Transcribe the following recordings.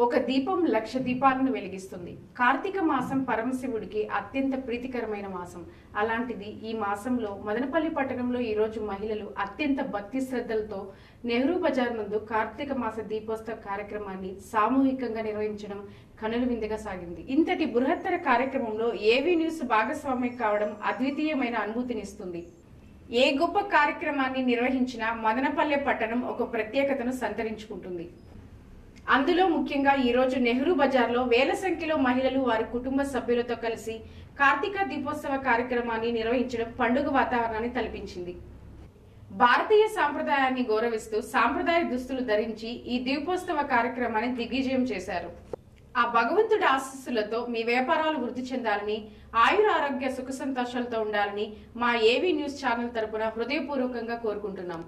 ఒక దీపం లక్ష దీపాలను వెలిగిస్తుంది. కార్తీక మాసం పరమశివుడికి అత్యంత ప్రీతికరమైన మాసం. అలాంటిది ఈ మాసంలో మదనపల్లి పట్టణంలో ఈ రోజు మహిళలు అత్యంత భక్తి శ్రద్ధలతో నెహ్రూ బజార్ నందు కార్తీక మాస దీపోత్సవ కార్యక్రమాన్ని సామూహికంగా నిర్వహించడం కనుల విందుగా సాగింది. ఇంతటి బృహత్తర కార్యక్రమంలో ఏవీ న్యూస్ భాగస్వామ్యం కావడం అద్వితీయమైన అనుభూతినిస్తుంది. ఏ గొప్ప కార్యక్రమాన్ని నిర్వహించినా మదనపల్లె పట్టణం ఒక ప్రత్యేకతను సంతరించుకుంటుంది. అందులో ముఖ్యంగా ఈ రోజు నెహ్రూ బజార్లో వేల సంఖ్యలో మహిళలు వారి కుటుంబ సభ్యులతో కలిసి కార్తీక దీపోత్సవ కార్యక్రమాన్ని నిర్వహించడం పండుగ వాతావరణాన్ని తలపించింది. భారతీయ సాంప్రదాయాన్ని గౌరవిస్తూ సాంప్రదాయ దుస్తులు ధరించి ఈ దీపోత్సవ కార్యక్రమాన్ని దిగ్విజయం చేశారు. ఆ భగవంతుడి ఆశీస్సులతో మీ వ్యాపారాలు వృద్ధి చెందాలని, ఆయుర ఆరోగ్య సుఖ సంతోషాలతో ఉండాలని మా ఏవీ న్యూస్ ఛానల్ తరపున హృదయపూర్వకంగా కోరుకుంటున్నాం.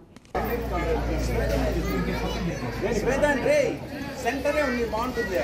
సెంటరే ఉంది, బాగుంటుంది.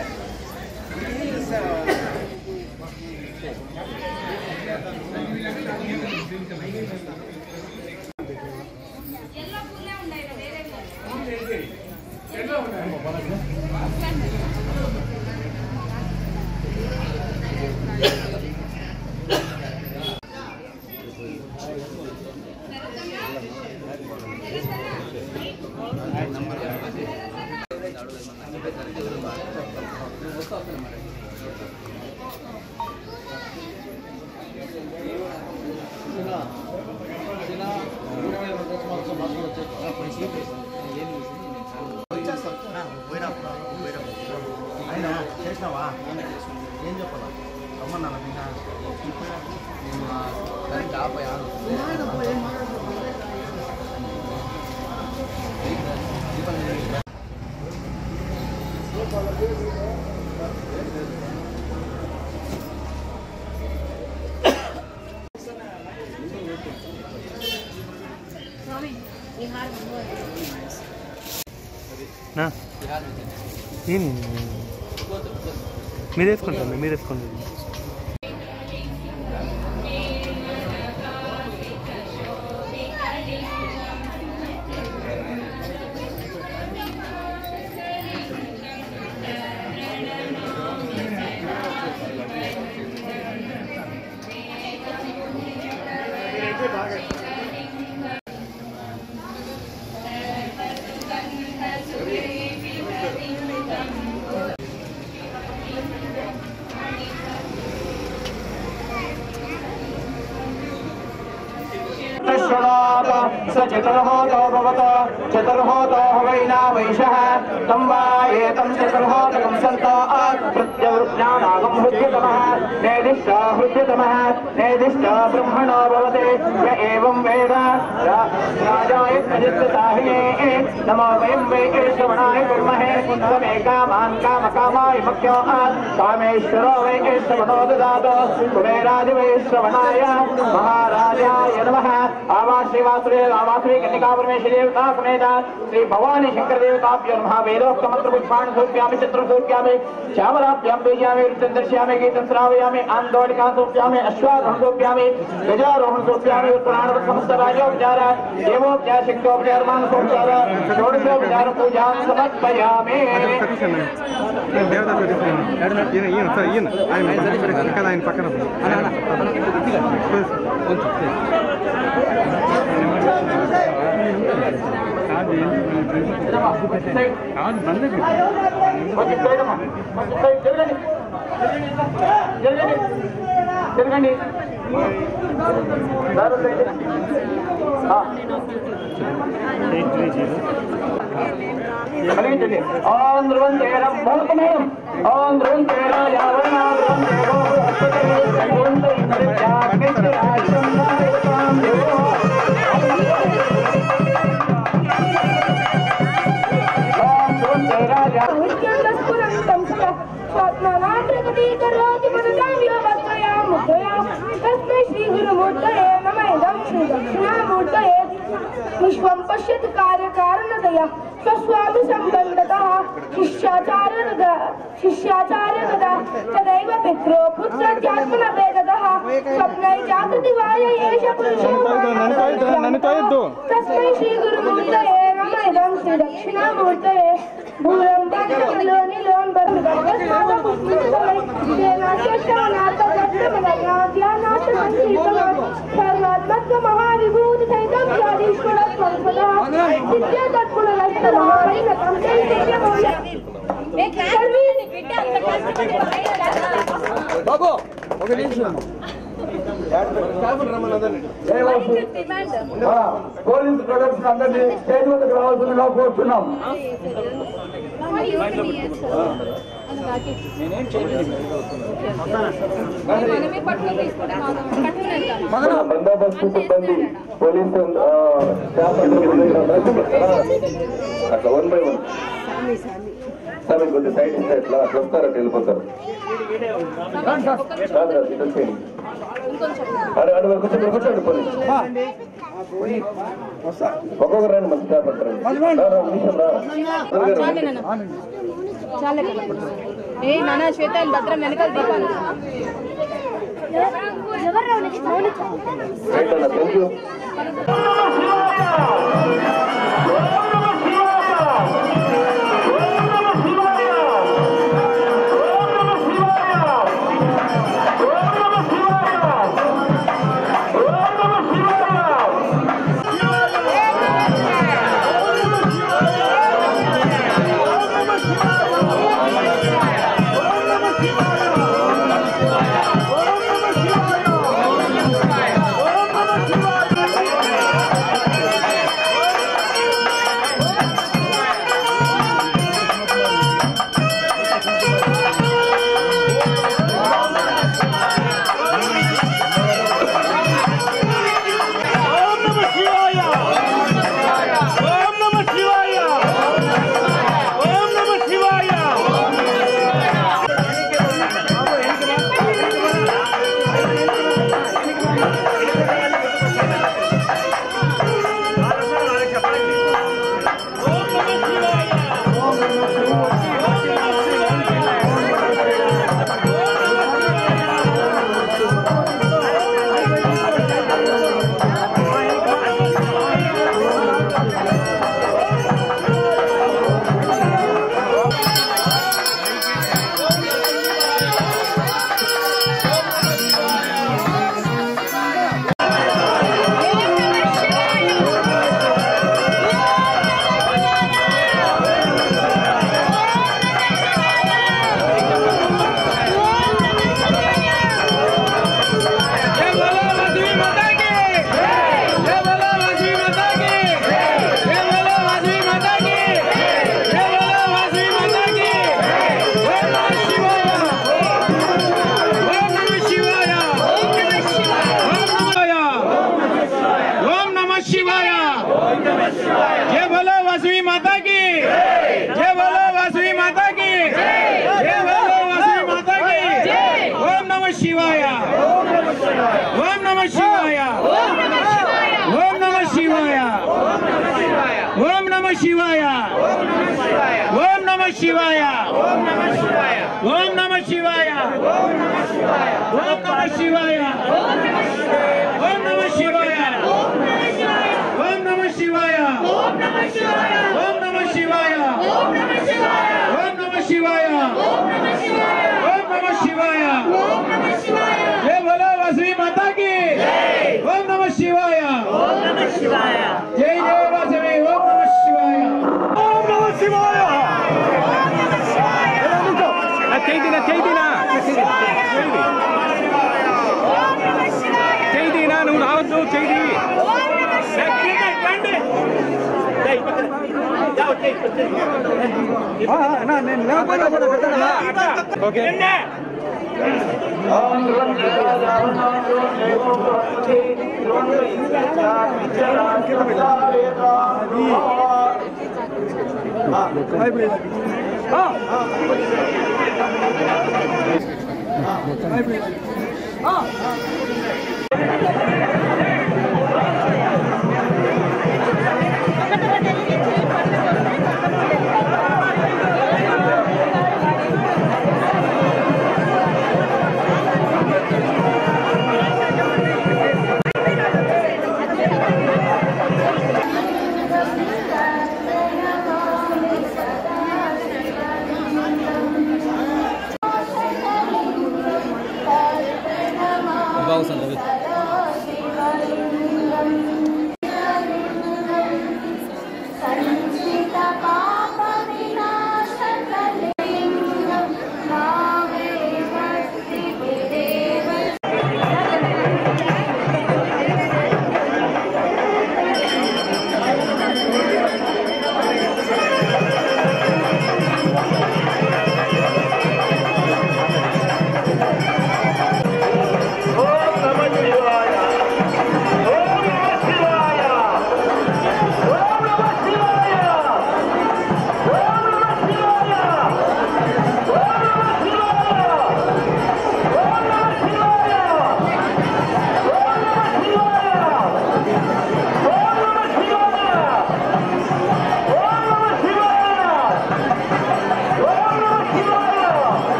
చేసినావా? ఏం చెప్పాలా? రమ్మన్నా మీరు వేసుకోండి. चतुर्होतो भवत चतुर्होतो हवैना वैशः तं वा एतं चतुर्होतकं सन्तो प्रत्यवृत्यानागं हृद्यतमः नेदिष्टो हृद्यतमः नेदिष्टो ब्रह्मणो भवते य एवं वेद राजाय प्रजित्ताहिने नमो वयं वै श्रवणाय कुर्महे तमे कामान् कामकामाय मख्यो कामेश्वरो वै श्रवणो ददातु कुबेरादि वै श्रवणाय महाराजाय नमः आवाश्री कन्निका परमेश्वरी देवता समेत श्री भवानी शंकर देवताभ्यो नमः वेदोक्त मंत्र पुष्पाणि समर्पयामि चित्रं समर्पयामि श्यामलाभ्यां पूजयामि वृत्तं दर्शयामि गीतं श्रावयामि आन्दोलिकां समर्पयामि अश्वारोहणं समर्पयामि गजारोहणं समर्पयामि पुराण समस्त राजोपचार देवोपचार शक्तोपचार मानसोपचार षोडशोपचार पूजां समर्पयामि జరగండి ఓం ధ్రువంతేర భూతమేయం ఓం ధ్రువంతేర యావనా ధ్రువంతేరో विश्वं पश्यत कार्यकारणतया स्वस्वामि संबंधतः शिष्याचार्य तदा तदैव पित्रो पुत्रत्यात्मना वेदतः स्वप्नै जागृति वाय एष पुरुषो तस्मै श्री गुरुमूर्तये नमः इदं श्री दक्षिणामूर्तये భూలం దగ్గరలోని లోన్ బరువు గర్భస్వాద పుష్పితమై దేవాశేషవనాథ ధ్యానాథ సంగీతమై సర్వాత్మక మహావిభూతి సైతం జాదీశ్వర స్వల్పదా విద్యా తత్పుల లక్షణమైన కంపెనీ శక్యమౌల్య బాబు ఒక నిమిషం పోలీసు ప్రొడక్ట్స్ అందరినీ స్టేజ్ వద్దకు రావాల్సిందిగా కోరుతున్నాం. బందోబస్తు సిబ్బంది పోలీసు స్టాఫ్ అట్లా 1 by 1 సార్ కొద్ది సైడ్ ఇస్తే ఎట్లా అట్లా వస్తారు అట్లా వెళ్ళిపోతారు. కూర్చోండి పోలీసు ఒక్కొక్కరు రండి మంచి స్టాఫ్ అంటారు. శ్వేత భద్రం వెనకాల దీపాలు థ్యాంక్ యూ.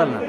చూడాలి.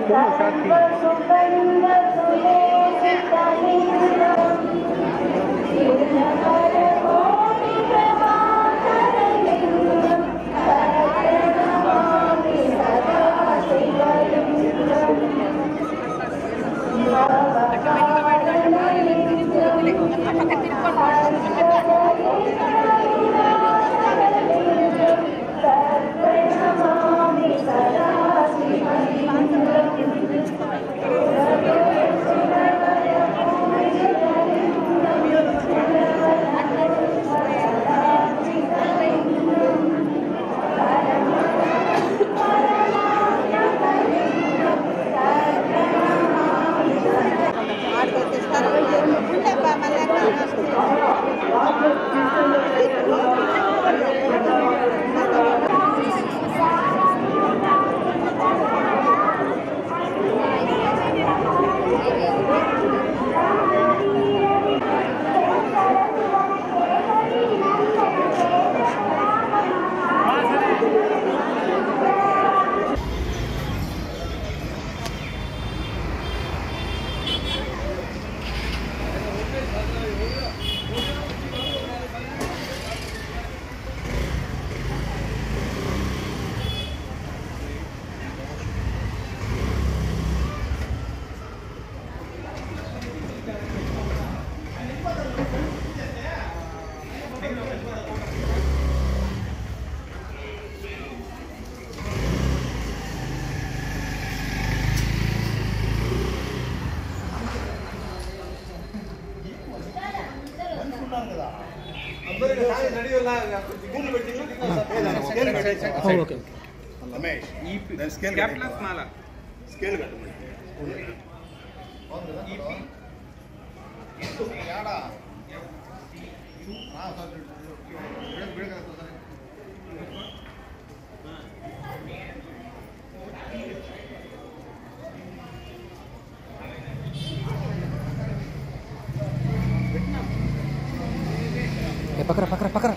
పక్కరా పక్కరా పక్కరా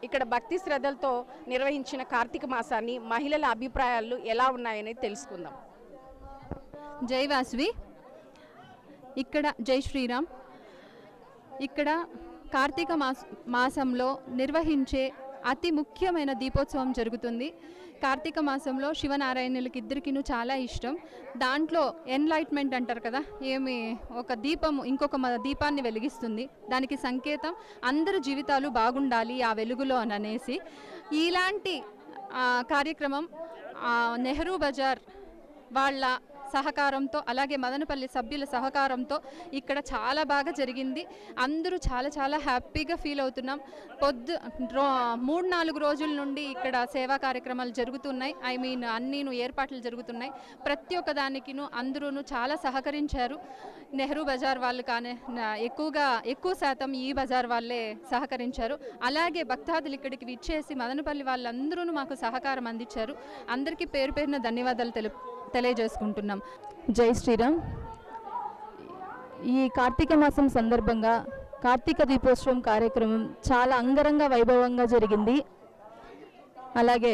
ఇక్కడ భక్తి శ్రద్ధలతో నిర్వహించిన కార్తీక మాసాన్ని మహిళల అభిప్రాయాలు ఎలా ఉన్నాయనేది తెలుసుకుందాం. జై వాసవి. ఇక్కడ జై శ్రీరామ్. ఇక్కడ కార్తీక మాసంలో నిర్వహించే అతి ముఖ్యమైన దీపోత్సవం జరుగుతుంది. కార్తీక మాసంలో శివనారాయణులకి ఇద్దరికిను చాలా ఇష్టం. దాంట్లో ఎన్లైట్మెంట్ అంటారు కదా, ఏమి ఒక దీపం ఇంకొక దీపాన్ని వెలిగిస్తుంది. దానికి సంకేతం అందరి జీవితాలు బాగుండాలి ఆ వెలుగులో అని అనేసి ఇలాంటి కార్యక్రమం నెహ్రూ బజార్ వాళ్ళ సహకారంతో అలాగే మదనపల్లి సభ్యుల సహకారంతో ఇక్కడ చాలా బాగా జరిగింది. అందరూ చాలా చాలా హ్యాపీగా ఫీల్ అవుతున్నాం. 3-4 రోజుల నుండి ఇక్కడ సేవా కార్యక్రమాలు జరుగుతున్నాయి. అన్నీను ఏర్పాట్లు జరుగుతున్నాయి. ప్రతి ఒక్క దానికిను అందరూ చాలా సహకరించారు. నెహ్రూ బజార్ వాళ్ళు కానీ ఎక్కువ శాతం ఈ బజార్ వాళ్ళే సహకరించారు. అలాగే భక్తాదులు ఇక్కడికి విచ్చేసి మదనపల్లి వాళ్ళందరూ మాకు సహకారం అందించారు. అందరికీ పేరు పేరున ధన్యవాదాలు తెలియజేసుకుంటున్నాం. జై శ్రీరామ్. ఈ కార్తీక మాసం సందర్భంగా కార్తీక దీపోత్సవం కార్యక్రమం చాలా అంగరంగ వైభవంగా జరిగింది. అలాగే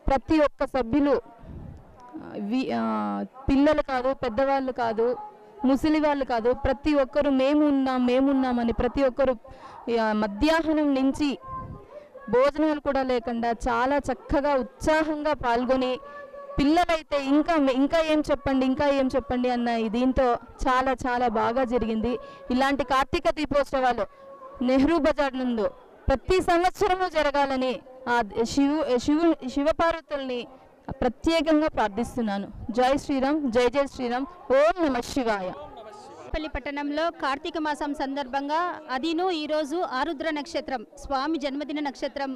ప్రతి ఒక్క సభ్యులు పిల్లలు కాదు, పెద్దవాళ్ళు కాదు, ముసలి వాళ్ళు కాదు, ప్రతి ఒక్కరు మేమున్నామని ప్రతి ఒక్కరు మధ్యాహ్నం నుంచి భోజనాలు కూడా లేకుండా చాలా చక్కగా ఉత్సాహంగా పాల్గొని పిల్లలైతే ఇంకా ఏం చెప్పండి అన్న దీంతో చాలా చాలా బాగా జరిగింది. ఇలాంటి కార్తీక దీపోత్సవాలు నెహ్రూ బజార్ నందు ప్రతి సంవత్సరము జరగాలని ఆ శివపార్వతుల్ని ప్రత్యేకంగా ప్రార్థిస్తున్నాను. జై శ్రీరామ్. జై జై శ్రీరామ్. ఓం నమః శివాయ. పల్లి పట్టణంలో కార్తీక మాసం సందర్భంగా అదిను ఈరోజు ఆరుద్ర నక్షత్రం, స్వామి జన్మదిన నక్షత్రం.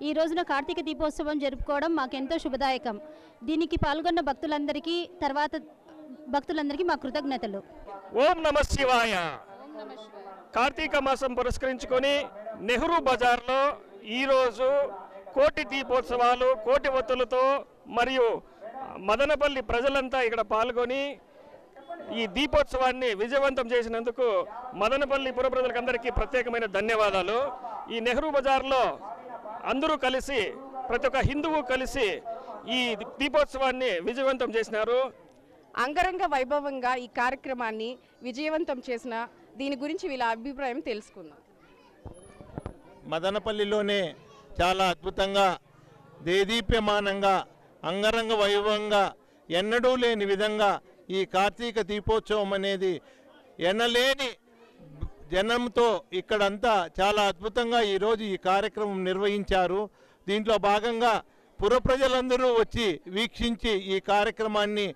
ఈ రోజున కార్తీక దీపోత్సవం జరుపుకోవడం మాకెంతో శుభదాయకం. దీనికి పాల్గొన్న భక్తులందరికీ మా కృతజ్ఞతలు. ఓం నమః శివాయ. కార్తీక మాసం పురస్కరించుకొని నెహ్రూ బజార్లో ఈరోజు కోటి దీపోత్సవాలు కోటి ఒత్తులతో మరియు మదనపల్లి ప్రజలంతా ఇక్కడ పాల్గొని ఈ దీపోత్సవాన్ని విజయవంతం చేసినందుకు మదనపల్లి పుర ప్రజలకందరికీ ప్రత్యేకమైన ధన్యవాదాలు. ఈ నెహ్రూ బజార్లో అందరూ కలిసి, ప్రతి ఒక్క హిందువు కలిసి ఈ దీపోత్సవాన్ని విజయవంతం చేసినారు. అంగరంగ వైభవంగా ఈ కార్యక్రమాన్ని విజయవంతం చేసిన దీని గురించి వీళ్ళ అభిప్రాయం తెలుసుకుందాం. మదనపల్లిలోనే చాలా అద్భుతంగా, దేదీప్యమానంగా, అంగరంగ వైభవంగా, ఎన్నడూ లేని విధంగా ఈ కార్తీక దీపోత్సవం అనేది ఎనలేని జనంతో ఇక్కడంతా చాలా అద్భుతంగా ఈరోజు ఈ కార్యక్రమం నిర్వహించారు. దీంట్లో భాగంగా పుర ప్రజలందరూ వచ్చి వీక్షించి ఈ కార్యక్రమాన్ని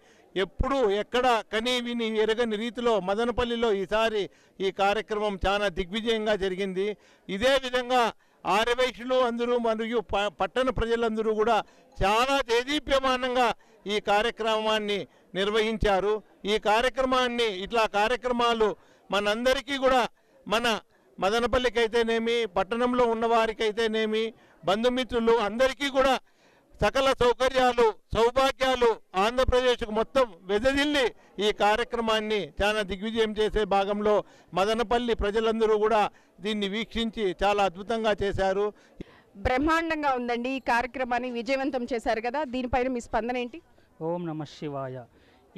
ఎప్పుడూ ఎక్కడ కనీ విని ఎరగని రీతిలో మదనపల్లిలో ఈసారి ఈ కార్యక్రమం చాలా దిగ్విజయంగా జరిగింది. ఇదే విధంగా ఆర్యవైశ్యులు అందరూ మరియు పట్టణ ప్రజలందరూ కూడా చాలా దేదీప్యమానంగా ఈ కార్యక్రమాన్ని నిర్వహించారు. ఈ కార్యక్రమాన్ని ఇట్లా కార్యక్రమాలు మనందరికీ కూడా, మన మదనపల్లికి అయితేనేమి, పట్టణంలో ఉన్నవారికైతేనేమి, బంధుమిత్రులు అందరికీ కూడా సకల సౌకర్యాలు, సౌభాగ్యాలు ఆంధ్రప్రదేశ్కు మొత్తం వెదజిల్లి ఈ కార్యక్రమాన్ని చాలా దిగ్విజయం చేసే భాగంలో మదనపల్లి ప్రజలందరూ కూడా దీన్ని వీక్షించి చాలా అద్భుతంగా చేశారు. బ్రహ్మాండంగా ఉందండి. ఈ కార్యక్రమాన్ని విజయవంతం చేశారు కదా, దీనిపైన మీ స్పందన ఏంటి? ఓం నమ శివాయ.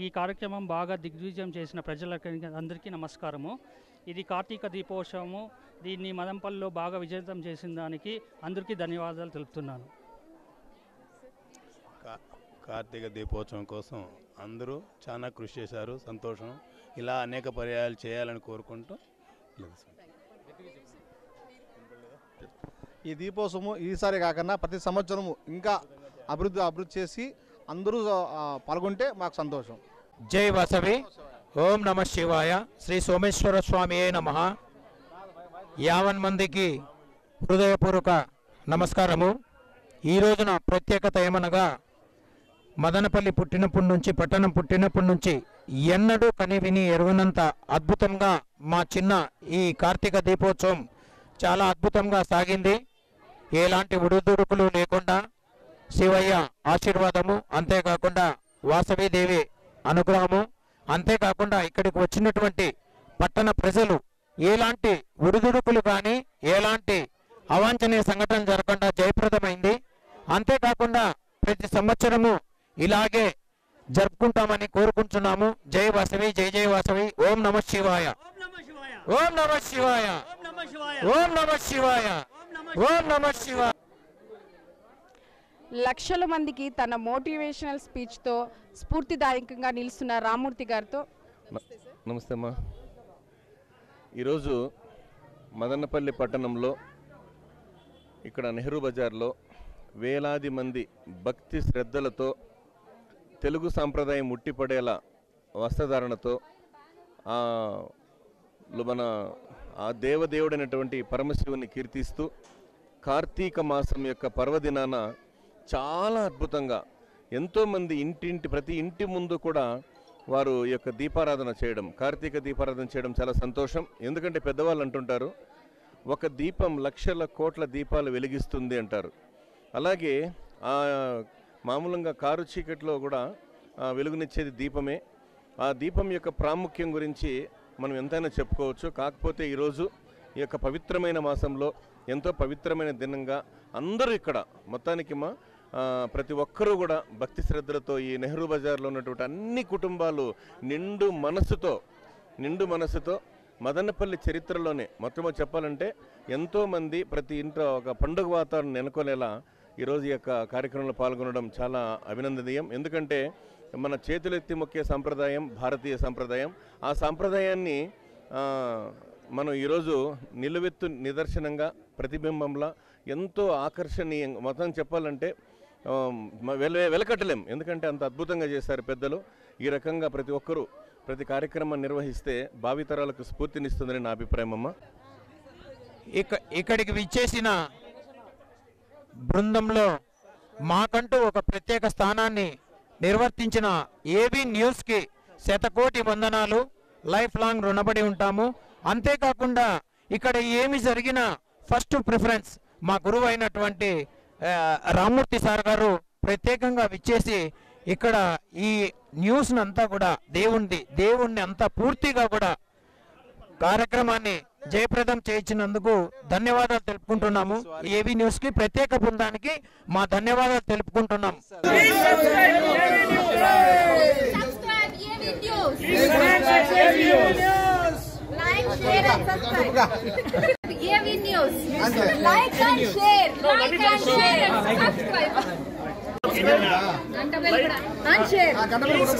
ఈ కార్యక్రమం బాగా దిగ్విజయం చేసిన ప్రజలకి అందరికీ నమస్కారము. ఇది కార్తీక దీపోత్సవము. దీన్ని మదనపల్లిలో బాగా విజయవంతం చేసిన దానికి అందరికీ ధన్యవాదాలు తెలుపుతున్నాను. కార్తీక దీపోత్సవం కోసం అందరూ చాలా కృషి చేశారు. సంతోషం. ఇలా అనేక పర్యాయాలు చేయాలని కోరుకుంటూ ఈ దీపోత్సవము ఈసారి కాకుండా ప్రతి సంవత్సరము ఇంకా అభివృద్ధి చేసి అందరూ పాల్గొంటే మాకు సంతోషం. జై వాసవి. ఓం నమ శివాయ. శ్రీ సోమేశ్వర స్వామి నమః. 50 మందికి హృదయపూర్వక నమస్కారము. ఈ రోజున ప్రత్యేకత ఏమనగా, మదనపల్లి పుట్టినప్పటి నుంచి, పట్టణం పుట్టినప్పటి నుంచి ఎన్నడూ కని విని ఎరుగనంత అద్భుతంగా మా చిన్న ఈ కార్తీక దీపోత్సవం చాలా అద్భుతంగా సాగింది. ఎలాంటి ఉడుదుడుకులు లేకుండా శివయ్య ఆశీర్వాదము, అంతేకాకుండా వాసవీదేవి అనుగ్రహము, అంతేకాకుండా ఇక్కడికి వచ్చినటువంటి పట్టణ ప్రజలు ఎలాంటి ఉడుదుడుకులు కానీ ఎలాంటి అవాంఛనీయ సంఘటన జరగకుండా జయప్రదమైంది. అంతేకాకుండా ప్రతి సంవత్సరము ఇలాగే జరుపుకుంటామని కోరుకుంటున్నాము. జై వాసవి, జై జై వాసవి. ఓం నమ శివాయ. ఓం నమ శివాయ. ఓం నమ శివాయ. ఓం నమ శివాయ. లక్షల మందికి తన మోటివేషనల్ స్పీచ్తో స్ఫూర్తిదాయకంగా నిలుస్తున్న రామ్మూర్తి గారితో. నమస్తే అమ్మా. ఈరోజు మదనపల్లి పట్టణంలో ఇక్కడ నెహ్రూ బజార్లో వేలాది మంది భక్తి శ్రద్ధలతో, తెలుగు సాంప్రదాయం ఉట్టిపడేలా వస్త్రధారణతో మన ఆ దేవదేవుడైనటువంటి పరమశివుని కీర్తిస్తూ కార్తీక మాసం యొక్క పర్వదినాన చాలా అద్భుతంగా ఎంతోమంది ప్రతి ఇంటి ముందు కూడా వారు ఈ యొక్క దీపారాధన చేయడం, కార్తీక దీపారాధన చేయడం చాలా సంతోషం. ఎందుకంటే పెద్దవాళ్ళు అంటుంటారు, ఒక దీపం లక్షల కోట్ల దీపాలు వెలిగిస్తుంది అంటారు. అలాగే మామూలుగా కారు చీకట్లో కూడా వెలుగునిచ్చేది దీపమే. ఆ దీపం యొక్క ప్రాముఖ్యం గురించి మనం ఎంతైనా చెప్పుకోవచ్చు. కాకపోతే ఈరోజు ఈ యొక్క పవిత్రమైన మాసంలో ఎంతో పవిత్రమైన దినంగా అందరూ ఇక్కడ మొత్తానికి ప్రతి ఒక్కరూ కూడా భక్తి శ్రద్ధలతో ఈ నెహ్రూ బజార్లో ఉన్నటువంటి అన్ని కుటుంబాలు నిండు మనసుతో మదనపల్లి చరిత్రలోనే మొట్టమొదటి చెప్పాలంటే ఎంతోమంది ప్రతి ఇంట్లో ఒక పండుగ వాతావరణం నెలకొనేలా ఈరోజు ఈ యొక్క కార్యక్రమంలో పాల్గొనడం చాలా అభినందనీయం. ఎందుకంటే మన చేతులెత్తి మొక్కే సంప్రదాయం భారతీయ సంప్రదాయం. ఆ సంప్రదాయాన్ని మనం ఈరోజు నిలువెత్తు నిదర్శనంగా, ప్రతిబింబంలా ఎంతో ఆకర్షణీయంగా మొత్తం చెప్పాలంటే వెలకట్టలేం. ఎందుకంటే అంత అద్భుతంగా చేశారు పెద్దలు. ఈ రకంగా ప్రతి ఒక్కరూ ప్రతి కార్యక్రమాన్ని నిర్వహిస్తే భావితరాలకు స్ఫూర్తినిస్తుందని నా అభిప్రాయం అమ్మ. ఇక్కడికి విచ్చేసిన బృందంలో మాకంటూ ఒక ప్రత్యేక స్థానాన్ని నిర్వర్తించిన ఏబీ న్యూస్కి శతకోటి వందనాలు. లైఫ్ లాంగ్ రుణపడి ఉంటాము. అంతేకాకుండా ఇక్కడ ఏమి జరిగినా ఫస్ట్ ప్రిఫరెన్స్ మా గురువు అయినటువంటి రామ్మూర్తి సార్ గారు ప్రత్యేకంగా విచ్చేసి ఇక్కడ ఈ న్యూస్ని అంతా కూడా దేవుణ్ణి అంతా పూర్తిగా కూడా కార్యక్రమాన్ని జయప్రదం చేయించినందుకు ధన్యవాదాలు తెలుపుకుంటున్నాము. ఏబీ న్యూస్ కి ప్రత్యేక బృందానికి మా ధన్యవాదాలు తెలుపుకుంటున్నాం.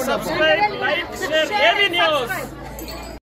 Subscribe, like, share, AV News.